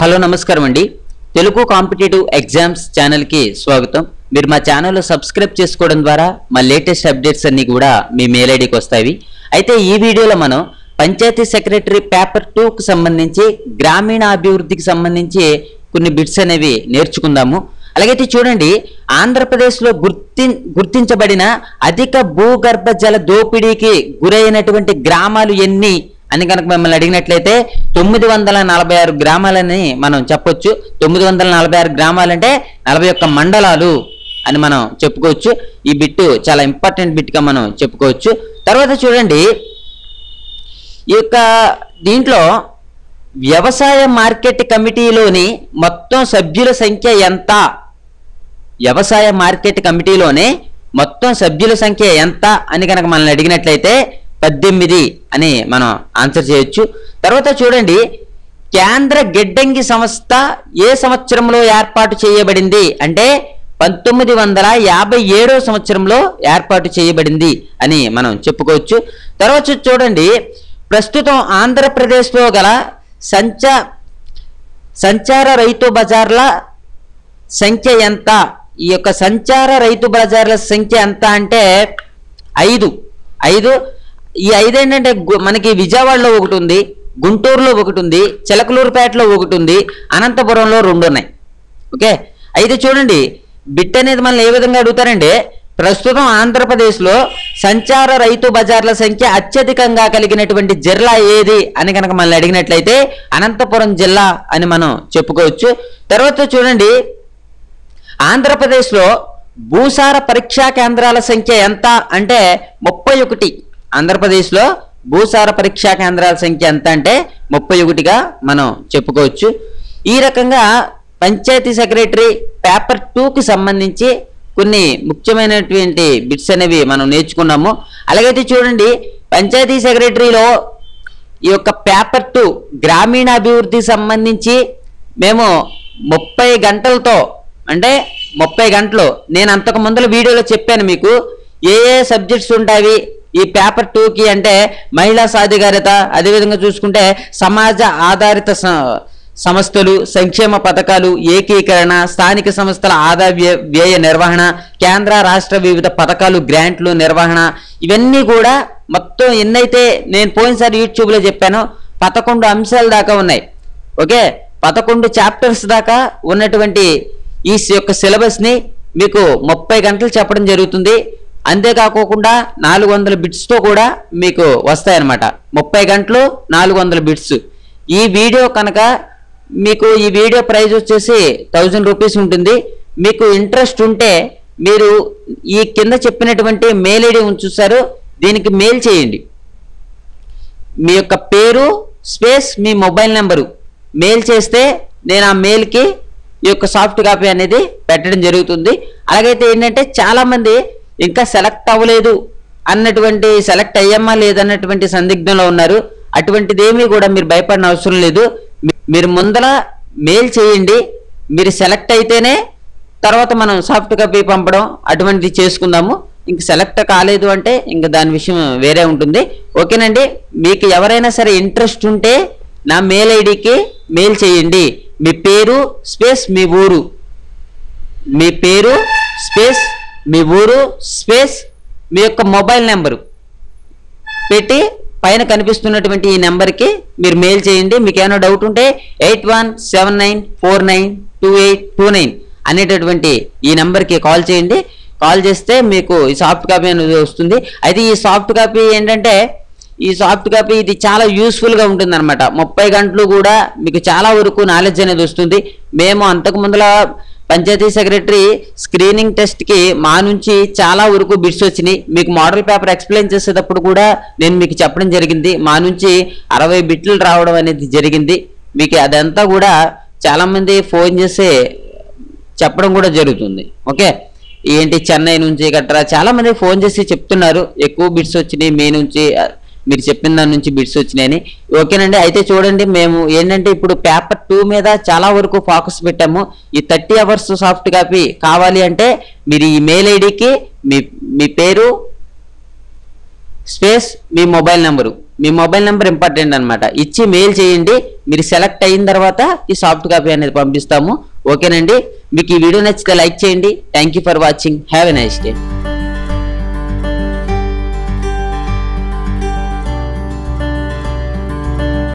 Hello నమస్కారం అండి. Telugu competitive exams channel కి స్వాగతం. మీరు మా ఛానల్ లో సబ్స్క్రైబ్ చేసుకోవడం ద్వారా మా లేటెస్ట్ అప్డేట్స్ అన్ని కూడా మీ మెయిల్ ఐడికి వస్తాయి. అయితే ఈ వీడియోలో మనం పంచాయతీ సెక్రటరీ పేపర్ 2 కు సంబంధించి గ్రామీణ అభివృద్ధికి సంబంధించి కొన్ని బిట్స్ అనేవి నేర్చుకుందాము. అలాగైతే చూడండి, ఆంధ్రప్రదేశ్లో గుర్తించబడిన అధిక భూగర్భ జల దోపిడీకి గురైనటువంటి గ్రామాలు ఎన్ని అని కనుక మిమ్మల్ని అడిగినట్లయితే 946 గ్రామాలని మనం చెప్పొచ్చు. 946 గ్రామాలంటే 41 మండలాలు అని మనం చెప్పుకోవచ్చు. ఈ బిట్టు చాలా ఇంపార్టెంట్ బిట్గా మనం చెప్పుకోవచ్చు. తర్వాత చూడండి, ఈ యొక్క దీంట్లో వ్యవసాయ మార్కెట్ కమిటీలోని మొత్తం సభ్యుల సంఖ్య ఎంత? వ్యవసాయ మార్కెట్ కమిటీలోనే మొత్తం సభ్యుల సంఖ్య ఎంత అని కనుక మనల్ని అడిగినట్లయితే 18 అని మనం ఆన్సర్ చేయొచ్చు. తర్వాత చూడండి, కేంద్ర గిడ్డంగి సంస్థ ఏ సంవత్సరంలో ఏర్పాటు చేయబడింది అంటే 1957వ సంవత్సరంలో ఏర్పాటు చేయబడింది అని మనం చెప్పుకోవచ్చు. తర్వాత చూడండి, ప్రస్తుతం ఆంధ్రప్రదేశ్లో గల సంచార రైతు బజార్ల సంఖ్య ఎంత? ఈ యొక్క సంచార రైతు బజార్ల సంఖ్య ఎంత అంటే 5. ఈ 5 ఏంటంటే మనకి విజయవాడలో ఒకటి ఉంది, గుంటూరులో ఒకటి ఉంది, చిలకలూరుపేటలో ఒకటి ఉంది, అనంతపురంలో 2 ఉన్నాయి. ఓకే, అయితే చూడండి, బిట్ అనేది మనల్ని ఏ విధంగా అడుగుతారంటే ప్రస్తుతం ఆంధ్రప్రదేశ్లో సంచార రైతు బజార్ల సంఖ్య అత్యధికంగా కలిగినటువంటి జిల్లా ఏది అని కనుక మనల్ని అడిగినట్లయితే అనంతపురం జిల్లా అని మనం చెప్పుకోవచ్చు. తర్వాత చూడండి, ఆంధ్రప్రదేశ్లో భూసార పరీక్షా కేంద్రాల సంఖ్య ఎంత అంటే 31. ఆంధ్రప్రదేశ్లో భూసార పరీక్షా కేంద్రాల సంఖ్య ఎంత అంటే 31గా మనం చెప్పుకోవచ్చు. ఈ రకంగా పంచాయతీ సెక్రటరీ పేపర్ 2కి సంబంధించి కొన్ని ముఖ్యమైనటువంటి బిట్స్ అనేవి మనం నేర్చుకున్నాము. అలాగైతే చూడండి, పంచాయతీ సెక్రటరీలో ఈ యొక్క పేపర్ 2 గ్రామీణాభివృద్ధికి సంబంధించి మేము 30 గంటలతో అంటే 30 గంటలు నేను అంతకు ముందర వీడియోలో చెప్పాను మీకు ఏ సబ్జెక్ట్స్ ఉంటాయి ఈ పేపర్ 2కి అంటే మహిళా సాధికారత, అదేవిధంగా చూసుకుంటే సమాజ ఆధారిత సంస్థలు, సంక్షేమ పథకాలు, ఏకీకరణ, స్థానిక సంస్థల ఆదాయ వ్యయ నిర్వహణ, కేంద్ర రాష్ట్ర వివిధ పథకాలు, గ్రాంట్లు నిర్వహణ, ఇవన్నీ కూడా మొత్తం ఎన్నైతే నేను పోయినసారి యూట్యూబ్లో చెప్పానో 11 అంశాల దాకా ఉన్నాయి. ఓకే, 11 చాప్టర్స్ దాకా ఉన్నటువంటి ఈ యొక్క సిలబస్ని మీకు 30 గంటలు చెప్పడం జరుగుతుంది. అంతేకాకుండా 400 బిట్స్తో కూడా మీకు వస్తాయన్నమాట. 30 గంటలు 400 బిట్స్. ఈ వీడియో కనుక మీకు ఈ వీడియో ప్రైస్ వచ్చేసి 1000 రూపీస్ ఉంటుంది. మీకు ఇంట్రెస్ట్ ఉంటే మీరు ఈ కింద చెప్పినటువంటి మెయిల్ ఐడి చూసారు, దీనికి మెయిల్ చేయండి. మీ యొక్క పేరు స్పేస్ మీ మొబైల్ నెంబరు మెయిల్ చేస్తే నేను ఆ మెయిల్కి ఈ యొక్క సాఫ్ట్ కాపీ అనేది పెట్టడం జరుగుతుంది. అలాగైతే ఏంటంటే చాలామంది ఇంకా సెలెక్ట్ అవ్వలేదు అన్నటువంటి, సెలెక్ట్ అయ్యమ్మా లేదన్నటువంటి సందిగ్ధంలో ఉన్నారు. అటువంటిది ఏమీ కూడా మీరు భయపడిన అవసరం లేదు. మీరు ముందర మెయిల్ చేయండి. మీరు సెలెక్ట్ అయితేనే తర్వాత మనం సాఫ్ట్ కాపీ పంపడం అటువంటిది చేసుకుందాము. ఇంక సెలెక్ట్ కాలేదు అంటే ఇంక దాని విషయం వేరే ఉంటుంది. ఓకేనండి, మీకు ఎవరైనా సరే ఇంట్రెస్ట్ ఉంటే నా మెయిల్ ఐడికి మెయిల్ చేయండి. మీ పేరు స్పేస్ మీ ఊరు, మీ పేరు స్పేస్ మీ ఊరు స్పేస్ మీ యొక్క మొబైల్ నెంబరు పెట్టి పైన కనిపిస్తున్నటువంటి ఈ నెంబర్కి మీరు మెయిల్ చేయండి. మీకు ఏమైనా డౌట్ ఉంటే 8179492829 అనేటటువంటి ఈ నెంబర్కి కాల్ చేయండి. కాల్ చేస్తే మీకు ఈ సాఫ్ట్ కాపీ అనేది వస్తుంది. అయితే ఈ సాఫ్ట్ కాపీ ఏంటంటే ఈ సాఫ్ట్ కాపీ ఇది చాలా యూస్ఫుల్గా ఉంటుంది అనమాట. 30 గంటలు కూడా మీకు చాలా వరకు నాలెడ్జ్ అనేది వస్తుంది. మేము అంతకు ముందర పంచాయతీ సెక్రటరీ స్క్రీనింగ్ టెస్ట్కి మా నుంచి చాలా వరకు బిట్స్ వచ్చినాయి. మీకు మోడల్ పేపర్ ఎక్స్ప్లెయిన్ చేసేటప్పుడు కూడా నేను మీకు చెప్పడం జరిగింది. మా నుంచి 60 బిట్లు రావడం అనేది జరిగింది. మీకు అదంతా కూడా చాలామంది ఫోన్ చేసి చెప్పడం కూడా జరుగుతుంది. ఓకే, ఏంటి చెన్నై నుంచి గట్రా చాలామంది ఫోన్ చేసి చెప్తున్నారు ఎక్కువ బిట్స్ వచ్చినాయి మీ నుంచి, మీరు చెప్పిన దాని నుంచి బిట్స్ వచ్చినాయని. ఓకేనండి, అయితే చూడండి, మేము ఏంటంటే ఇప్పుడు పేపర్ 2 మీద చాలా వరకు ఫోకస్ పెట్టాము. ఈ 30 అవర్స్ సాఫ్ట్ కాపీ కావాలి అంటే మీరు ఈ మెయిల్ ఐడికి మీ పేరు స్పేస్ మీ మొబైల్ నెంబరు, మీ మొబైల్ నెంబర్ ఇంపార్టెంట్ అనమాట, ఇచ్చి మెయిల్ చేయండి. మీరు సెలెక్ట్ అయిన తర్వాత ఈ సాఫ్ట్ కాపీ అనేది పంపిస్తాము. ఓకేనండి, మీకు ఈ వీడియో నచ్చితే లైక్ చేయండి. Thank you for watching. Have a nice day.